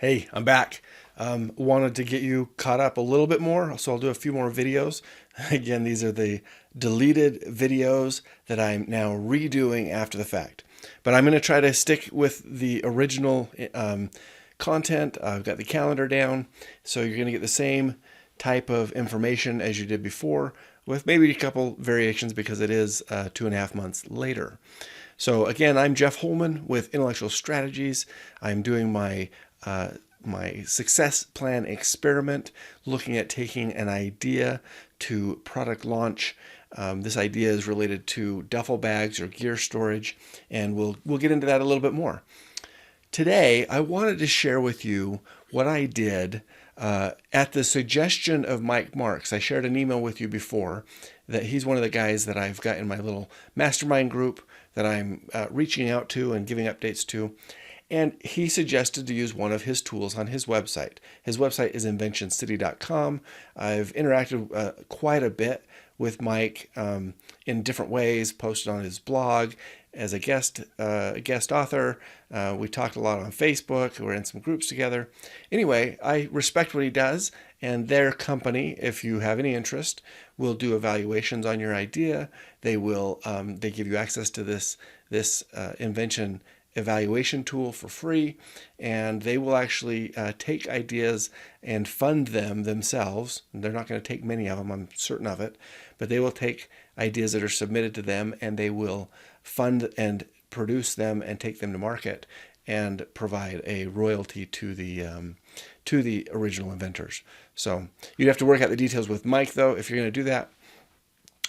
Hey, I'm back. Wanted to get you caught up a little bit more, so I'll do a few more videos. Again, these are the deleted videos that I'm now redoing after the fact. But I'm going to try to stick with the original content. I've got the calendar down, so you're going to get the same type of information as you did before, with maybe a couple variations because it is 2.5 months later. So again, I'm Jeff Holman with Intellectual Strategies. I'm doing my success plan experiment, looking at taking an idea to product launch. This idea is related to duffel bags or gear storage, and we'll get into that a little bit more. Today, I wanted to share with you what I did at the suggestion of Mike Marks. I shared an email with you before that he's one of the guys that I've got in my little mastermind group that I'm reaching out to and giving updates to. And he suggested to use one of his tools on his website. His website is inventioncity.com. I've interacted quite a bit with Mike in different ways, posted on his blog as a guest author. We talked a lot on Facebook. We're in some groups together. Anyway, I respect what he does, and their company, if you have any interest, will do evaluations on your idea. They give you access to this invention evaluation tool for free, and they will actually take ideas and fund them themselves. They're not going to take many of them, I'm certain of it, but they will take ideas that are submitted to them and they will fund and produce them and take them to market and provide a royalty to the original inventors. So you'd have to work out the details with Mike, though, if you're going to do that.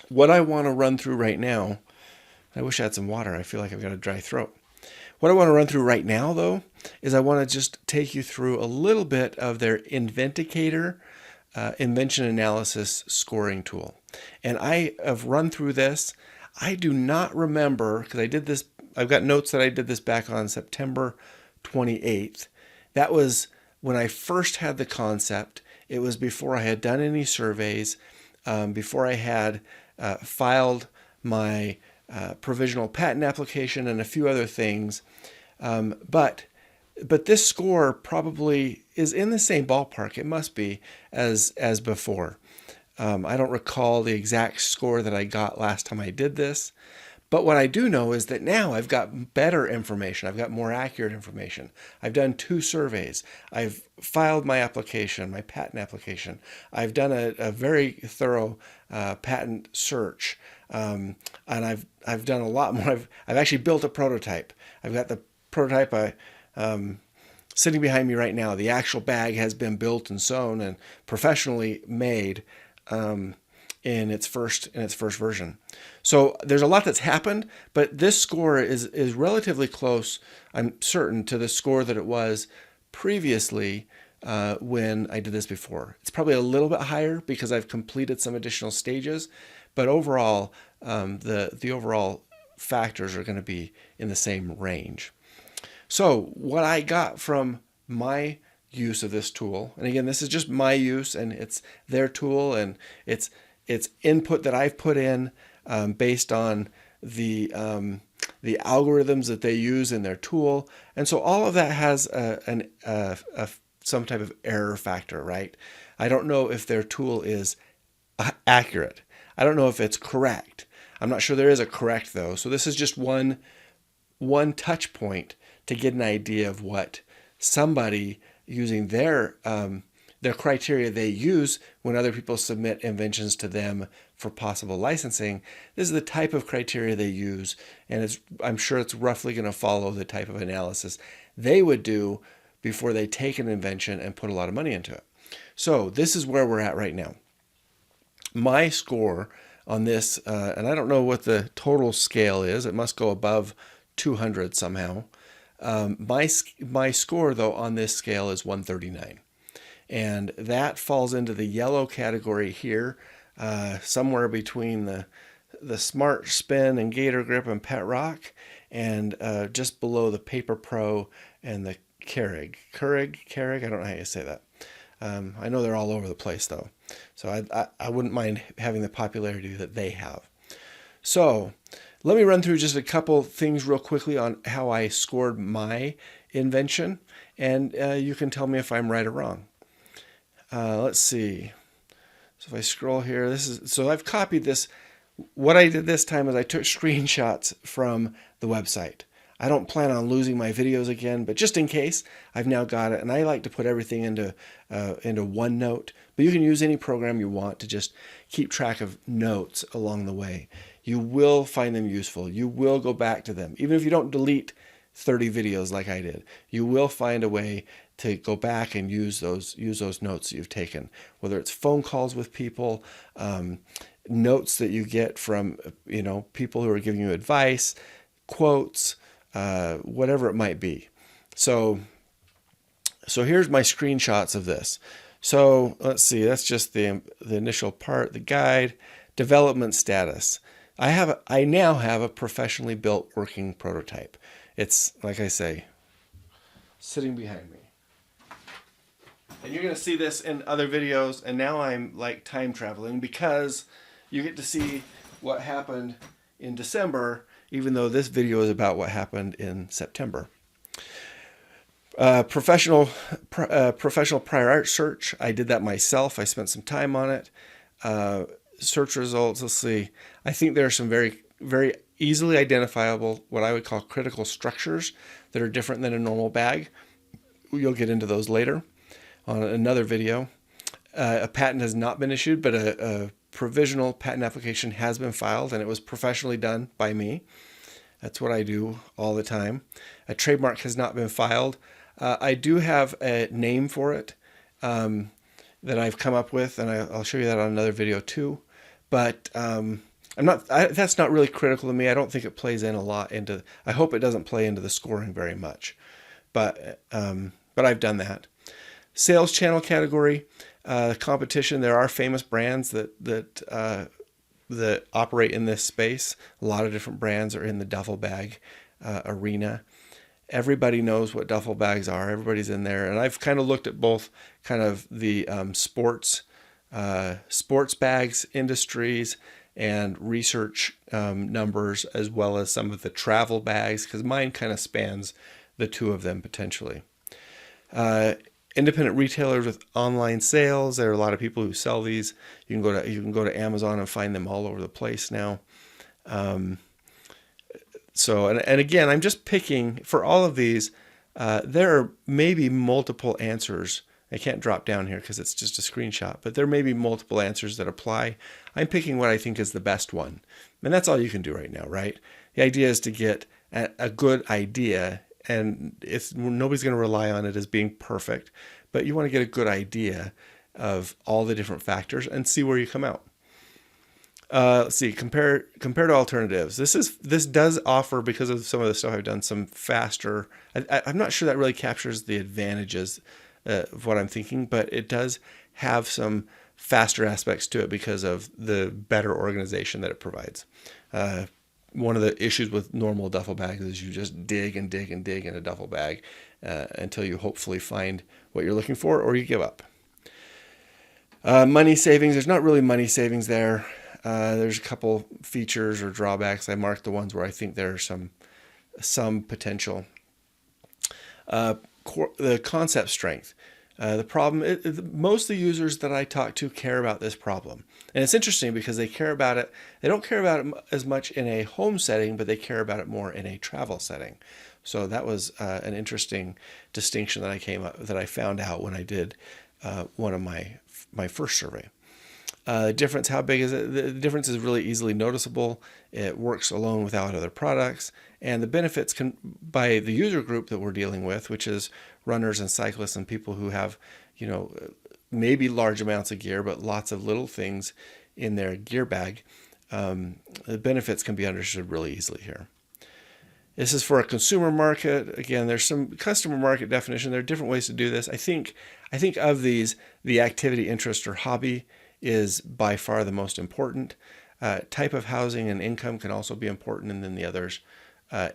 What I want to run through right now, I wish I had some water. I feel like I've got a dry throat. What I want to run through right now, though, is I want to just take you through a little bit of their Inventicator invention analysis scoring tool. And I have run through this. I do not remember, because I did this, I've got notes that I did this back on September 28th. That was when I first had the concept. It was before I had done any surveys, before I had filed my provisional patent application and a few other things. But this score probably is in the same ballpark, it must be, as before. I don't recall the exact score that I got last time I did this. But what I do know is that now I've got better information. I've got more accurate information. I've done 2 surveys. I've filed my application, my patent application. I've done a very thorough patent search. And I've done a lot more. I've actually built a prototype. I've got the prototype sitting behind me right now. The actual bag has been built and sewn and professionally made in its first version. So there's a lot that's happened, but this score is relatively close, I'm certain, to the score that it was previously when I did this before. It's probably a little bit higher because I've completed some additional stages, but overall, the overall factors are going to be in the same range. So what I got from my use of this tool, and again, this is just my use, and it's their tool, and it's input that I've put in based on the algorithms that they use in their tool, and so all of that has some type of error factor, right? I don't know if their tool is accurate. I don't know if it's correct. I'm not sure there is a correct, though. So this is just one touch point to get an idea of what somebody using their criteria they use when other people submit inventions to them for possible licensing. This is the type of criteria they use, and I'm sure it's roughly going to follow the type of analysis they would do before they take an invention and put a lot of money into it. So this is where we're at right now. My score on this, and I don't know what the total scale is. It must go above 200 somehow. My score, though, on this scale is 139. And that falls into the yellow category here, somewhere between the Smart Spin and Gator Grip and Pet Rock, and just below the Paper Pro and the Keurig. I don't know how you say that. I know they're all over the place, though. So I wouldn't mind having the popularity that they have. So let me run through just a couple things real quickly on how I scored my invention, and you can tell me if I'm right or wrong. Let's see. So if I scroll here, so I've copied this. What I did this time is I took screenshots from the website. I don't plan on losing my videos again, but just in case, I've now got it. And I like to put everything into OneNote, but you can use any program you want to just keep track of notes along the way. You will find them useful. You will go back to them. Even if you don't delete 30 videos like I did, you will find a way to go back and use those notes that you've taken, whether it's phone calls with people, notes that you get from people who are giving you advice, quotes, whatever it might be. So here's my screenshots of this. So let's see, that's just the initial part, the guide, development status. I now have a professionally built working prototype. It's, like I say, sitting behind me. And you're going to see this in other videos, and now I'm like time traveling because you get to see what happened in December, even though this video is about what happened in September. Professional prior art search. I did that myself. I spent some time on it. Search results. Let's see. I think there are some very, very easily identifiable, what I would call critical structures that are different than a normal bag. You'll get into those later on another video. A patent has not been issued, but a provisional patent application has been filed, and it was professionally done by me. That's what I do all the time. A trademark has not been filed. I do have a name for it that I've come up with, and I'll show you that on another video too. But that's not really critical to me. I don't think it plays in a lot into. I hope it doesn't play into the scoring very much. But I've done that. Sales channel category, competition. There are famous brands that operate in this space. A lot of different brands are in the duffel bag arena. Everybody knows what duffel bags are. Everybody's in there. And I've kind of looked at both kind of the sports bags industries and research numbers, as well as some of the travel bags, because mine kind of spans the two of them potentially. Independent retailers with online sales. There are a lot of people who sell these. You can go to Amazon and find them all over the place now. And again, I'm just picking for all of these. There are maybe multiple answers. I can't drop down here because it's just a screenshot, but there may be multiple answers that apply. I'm picking what I think is the best one. And that's all you can do right now, right? The idea is to get a good idea, and nobody's going to rely on it as being perfect, but you want to get a good idea of all the different factors and see where you come out. Let's see, compare to alternatives. This does offer, because of some of the stuff I've done, some faster. I'm not sure that really captures the advantages of what I'm thinking, but it does have some faster aspects to it because of the better organization that it provides. One of the issues with normal duffel bags is you just dig and dig and dig in a duffel bag until you hopefully find what you're looking for, or you give up. Money savings. There's not really money savings there. There's a couple features or drawbacks. I marked the ones where I think there are some potential. The concept strength. The problem, most of the users that I talk to care about this problem. And it's interesting because they care about it. They don't care about it as much in a home setting, but they care about it more in a travel setting. So that was an interesting distinction that I found out when I did one of my first survey. Difference, how big is it? The difference is really easily noticeable. It works alone without other products. And the benefits by the user group that we're dealing with, which is runners and cyclists and people who have, maybe large amounts of gear, but lots of little things in their gear bag. The benefits can be understood really easily here. This is for a consumer market. Again, there's some customer market definition. There are different ways to do this. I think of these, the activity, interest, or hobby is by far the most important. Type of housing and income can also be important, and then the others,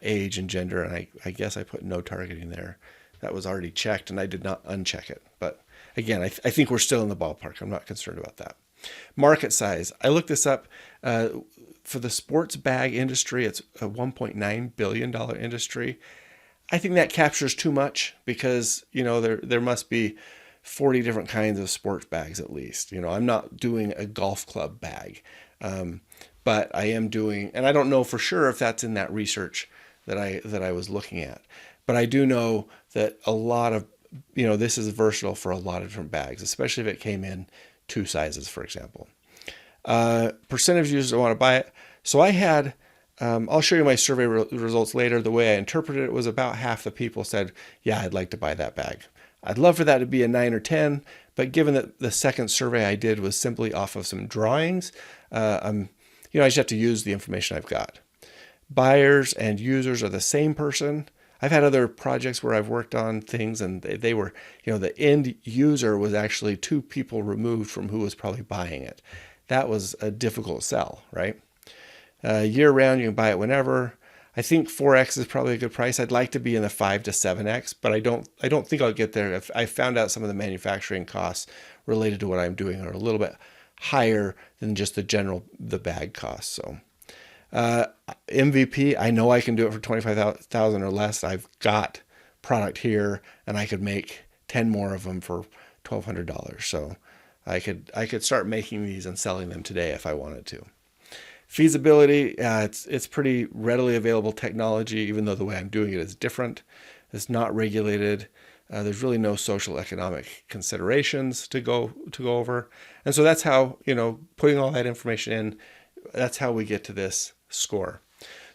age and gender. And I guess I put no targeting there. That was already checked, and I did not uncheck it. But again, I think we're still in the ballpark. I'm not concerned about that. Market size. I looked this up. For the sports bag industry, it's a $1.9 billion industry. I think that captures too much because, there must be 40 different kinds of sports bags at least. I'm not doing a golf club bag, but I am doing, and I don't know for sure if that's in that research that I was looking at, but I do know that a lot of, this is versatile for a lot of different bags, especially if it came in 2 sizes, for example. Percentage of users that want to buy it. So I had, I'll show you my survey results later. The way I interpreted it was about half the people said, yeah, I'd like to buy that bag. I'd love for that to be a 9 or 10, but given that the second survey I did was simply off of some drawings, I just have to use the information I've got. Buyers and users are the same person. I've had other projects where I've worked on things and they were, the end user was actually 2 people removed from who was probably buying it. That was a difficult sell, right? Year round, you can buy it whenever. I think 4x is probably a good price. I'd like to be in the 5 to 7x, but I don't think I'll get there. If I found out some of the manufacturing costs related to what I'm doing are a little bit higher than just the bag cost. So MVP, I know I can do it for 25,000 or less. I've got product here and I could make 10 more of them for $1,200. So I could start making these and selling them today if I wanted to. Feasibility, it's pretty readily available technology, even though the way I'm doing it is different. It's not regulated. There's really no social economic considerations to go over. And so that's how, putting all that information in, that's how we get to this score.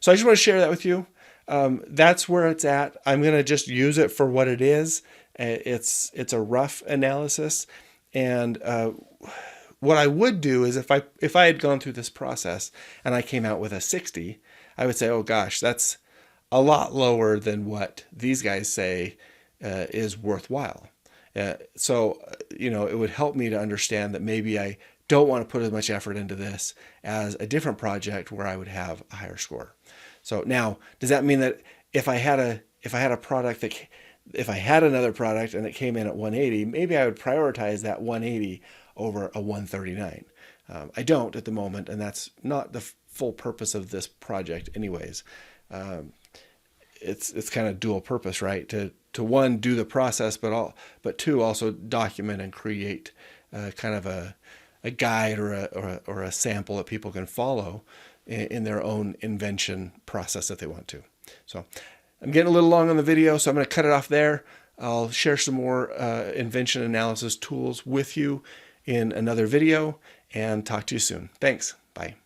So I just want to share that with you. That's where it's at. I'm going to just use it for what it is. It's a rough analysis. And what I would do is if I had gone through this process and I came out with a 60, I would say, oh gosh, that's a lot lower than what these guys say is worthwhile. So it would help me to understand that maybe I don't want to put as much effort into this as a different project where I would have a higher score. So now, does that mean that if I had a product if I had another product and it came in at 180, maybe I would prioritize that 180 over a 139. I don't at the moment, and that's not the full purpose of this project anyways. It's kind of dual purpose, right? To one, do the process, but two, also document and create kind of a guide or a sample that people can follow in their own invention process if they want to. So I'm getting a little long on the video, so I'm going to cut it off there. I'll share some more invention analysis tools with you in another video and talk to you soon. Thanks. Bye.